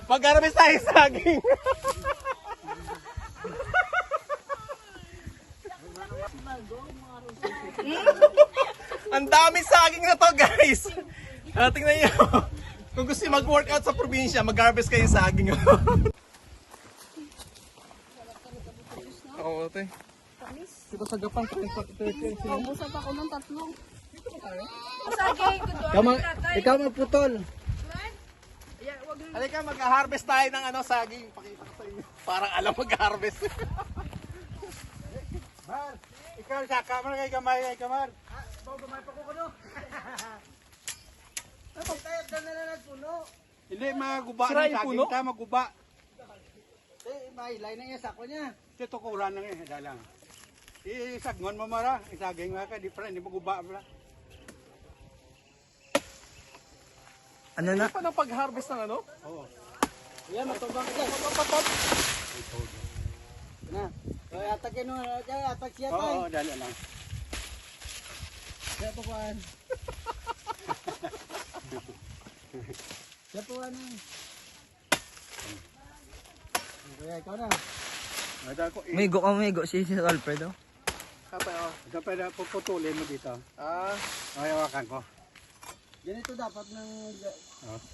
Mag-harvest tayo saging. Ang dami saging na to, guys. Tingnan niyo. Kung gusto niyo mag-workout sa probinsya, mag-harvest kayo saging. Oo, ate. Dito sa Gapan, Ubusan pa ako ng 3. Saging, Ikaw magputol. halika, mag-harvest tayo ng saging. Pakita ko sa inyo. Parang alam mag-harvest. Mar, ikaw sa kamar kay kamay kamar. Gamay pa ko kuno. Tayo na nagpuno. Hindi maguba Sira ng yung saging puno? ta maguba. May line na niya sako niya. Ito kuran na nga dalang. Isagnon mo mara, isaging nga ka different, di maguba pala. Ano na? Paano pag-harvest ng Oo. Yan matubang ka. Papatot. Na. Kaya atakin no, atak siya kay. Oo, dali lang. Siya po kuan. Siya po ano. Kaya ikaw na. Umigo si Alfredo. Kapag puputulin mo dito. Ay, hawakan ko. Ganito dapat ng...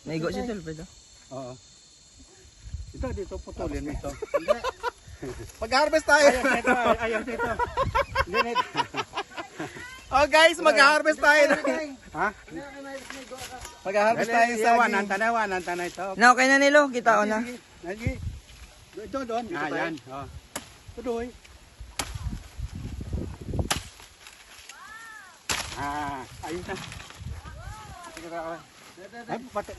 Umigo si Alfredo. Oo. Ito, dito putulin mo ito. Mag-harvest tayo. Ayaw dito. Ganito. Oh guys, mag-harvest tayo. Ha? Mag-harvest tayo sa saging. Wanan tanay ito. Na okay na nilo, kita ko na. Lagi. Ito doon. Yan. Oh. Tuloy. Ayun na. Ay, pati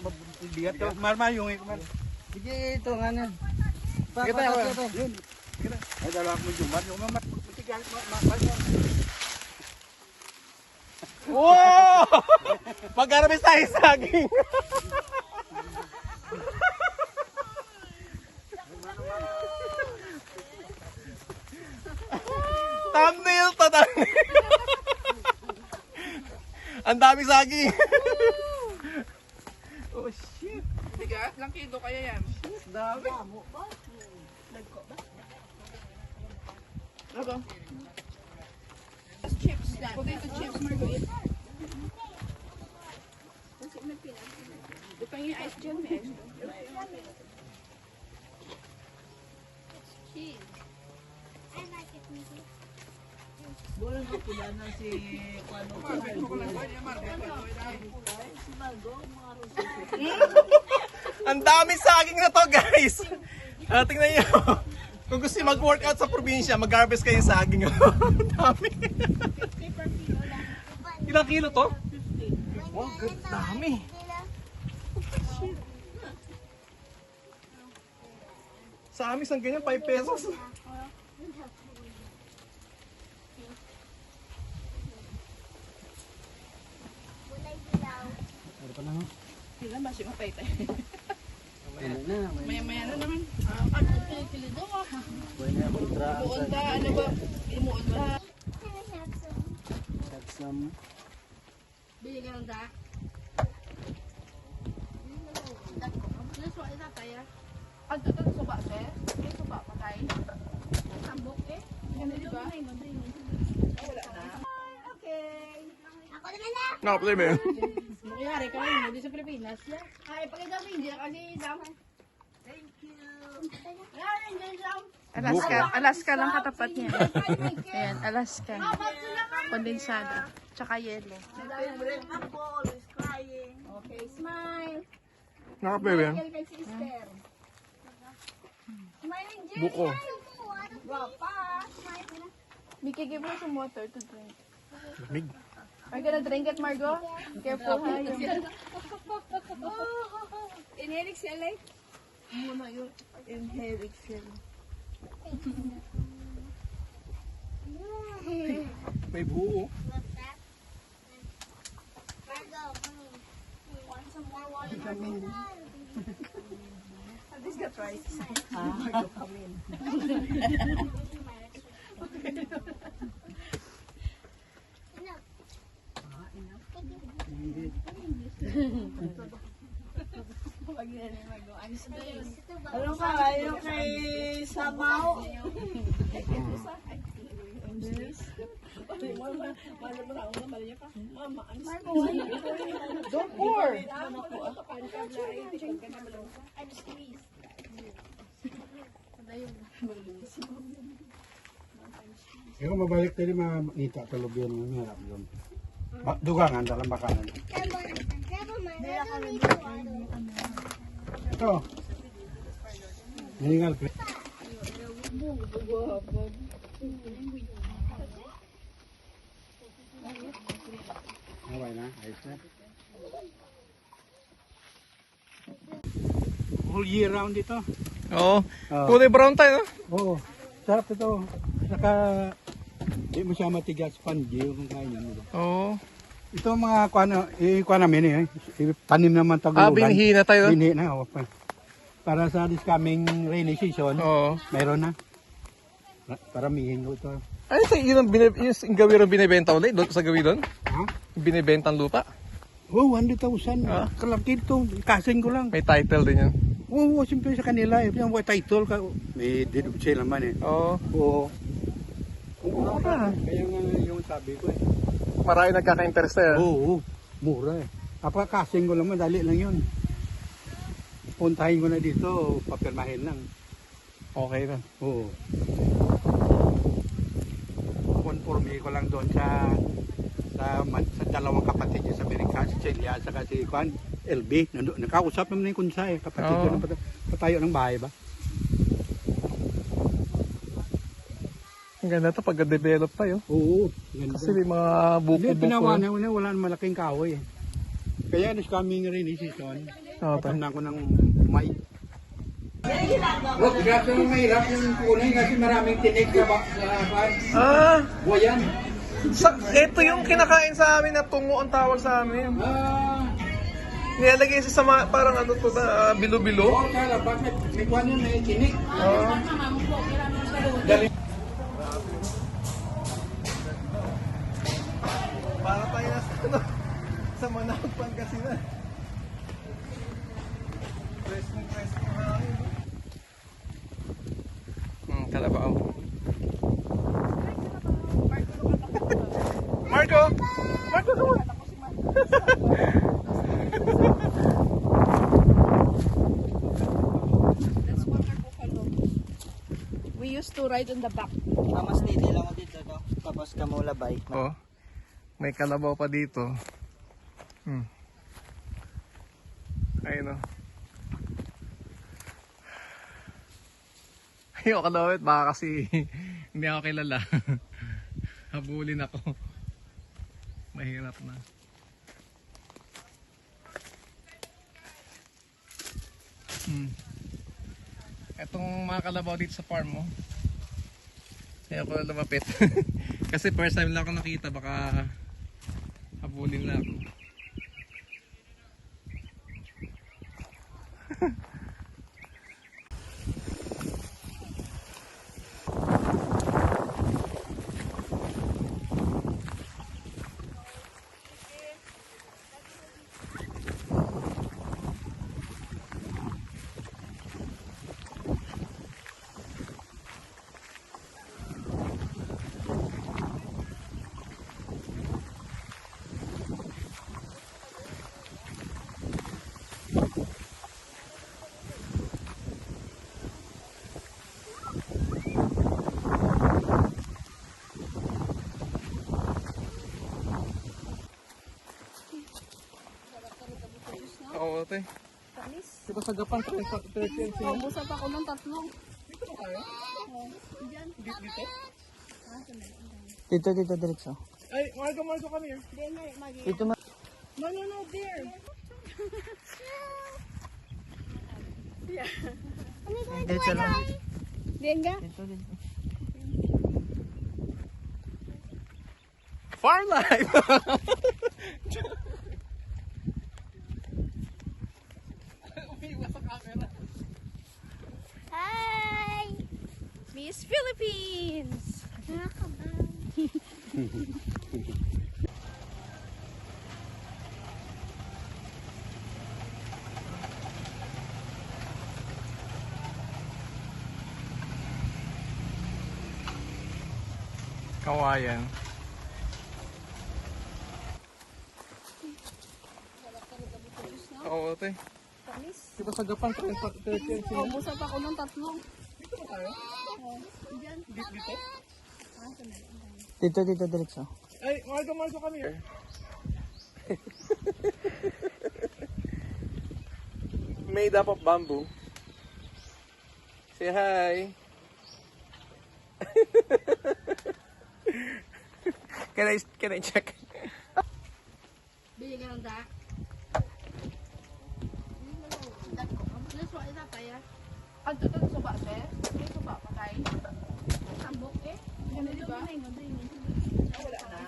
bigat to. Marmayong ikaw. Sige, ito nga na. Kita ako. Yun. Ay, dalawa mo yung mamat. Matigas, Wow! Mag-harvest tayo saging. Thumbnail to, thumbnail. Ang dami saging. Oh shit. Tigas, lang kilo kaya yan. Dami. Ano? Chips na. Potato chips, Margaret. Ito yung ice gel, may ice gel. Cheese. Bulan ko pula na si Kwano. Ang dami saging na to, guys. Tingnan niyo. Kung gusto niyo mag-workout sa probinsya, mag-harvest kayo saging. Ang dami. Ilang kilo to? Wow, good dami. Sa amin, isang ganyan, 5 pesos. Sila ba siya mapay tayo? Ano na? Maya-maya na naman. Ano sila daw ah. Imuon ba? Ano ba? Imuon ba? Some. Bili ka ng da. Nasuwa ita tayo. Ang tutun suba siya? May suba pa tayo. Sambok eh. Ganda diba? Wala na. Okay. Ako naman na. No, play mo. Nangyari ka rin, hindi sa Pilipinas. Ay, pagkita mo hindi kasi isang. Thank you. Alaska lang katapat niya. Ayan, Alaska. Kondensado. Tsaka yelo. Ako always crying. Okay, smile. Naka-play mo yan? Kay sister. Smiling Jerry. Buko. Guwapa. Smile. Mickey, give her some water to drink. Big. Are you gonna drink it, Margot? Careful, ha? Inherit siya like. Muna yung inherit siya. May buo. Margo, want some more water? This got rice. Pag Ano ka, ayaw kay Samaw? Don't pour. Ikaw mabalik tayo makita talog yun. Mahirap yun. Dugangan, dalang bakanan. Ito. Hiningal. Okay na, ayos na. Whole year round ito. Oo. Oo. Kulay brown tayo, no? Oo, sarap ito. Saka, di mo siya matigas spongy kung kain mo. Oo. Ito mga kuha namin tanim naman tagulugan. Binhi na tayo. Binhi na, oo. Para sa this coming rainy season, Oo. mayroon na. Paramihin ko ito. Ano yung gawin ang binibenta ulit doon sa gawin doon? Ha? Binibenta ang lupa? Oh, 100,000. Ah. Kalaki ito. Kasing ko lang. May title din yan. Oo, siyempre sa kanila. Yung may title ka. May deed of sale naman eh. Oo. Oo. Mura. Kaya nga yung sabi ko eh. Marami nagkaka-interest eh. Oo, mura eh. Kasing ko lang, madali lang yun. Puntahin ko na dito, papirmahin lang. Okay na. Oo. Conforme ko lang doon sa dalawang kapatid niya sa Amerika, si Celia, saka si Juan, LB. Nakausap naman na yung kunsa eh. Kapatid ko Oo. ng patayo ng bahay ba? Ang ganda ito pagka-develop tayo. Oo. Ganda. Kasi may mga Hindi, buko-buko. pinawa na wala nang malaking kahoy eh. Kaya this coming rainy season, Oo, tayo. patamnan ko ng may. Huwag grabe naman mahirap yung kunay kasi maraming tinig sa pan. Ah! Buwayan. Ito yung kinakain sa amin na tungo ang tawag sa amin. Nilalagay siya sa parang ano to na bilo-bilo. Oo, kala, bakit? May kuwan yun, may tinig. Oo. Dali. Para tayo na sa Manawag, Pangasinan. Press mo hangin. Kalabaw. Marco! Marco, come on! That's wonderful hello. We used to ride on the back. Mas steady lang ako dito, no? Tapos kamulabay. Oh, may kalabaw pa dito. Ayun o. Ayoko kalawit, baka kasi hindi ako kilala. Habulin ako. Mahirap na. Etong mga kalabaw dito sa farm mo. Ayoko na lumapit. Kasi first time lang ako nakita, baka habulin na ako. Oo, ate. Diba sa Japan, 30 Oh, busap ako ng tatlo. Dito, diretso. Ay, Marco, come here. Dito ma... No, there. Diretso lang. Denga? Dito. Farm life! Umiwas sa camera. Hi! Miss Philippines! Kawayan. Oo, ate. Diba sa Japan, 30 sila? Ubusap ako ng tatlong. Dito, diretso. Ay, masok kami. Made up of bamboo. Say hi. Can I check? Bili ka ng da. Ang tutong suba, sir? May suba pa tayo. Sambok eh. Ganun, di ba?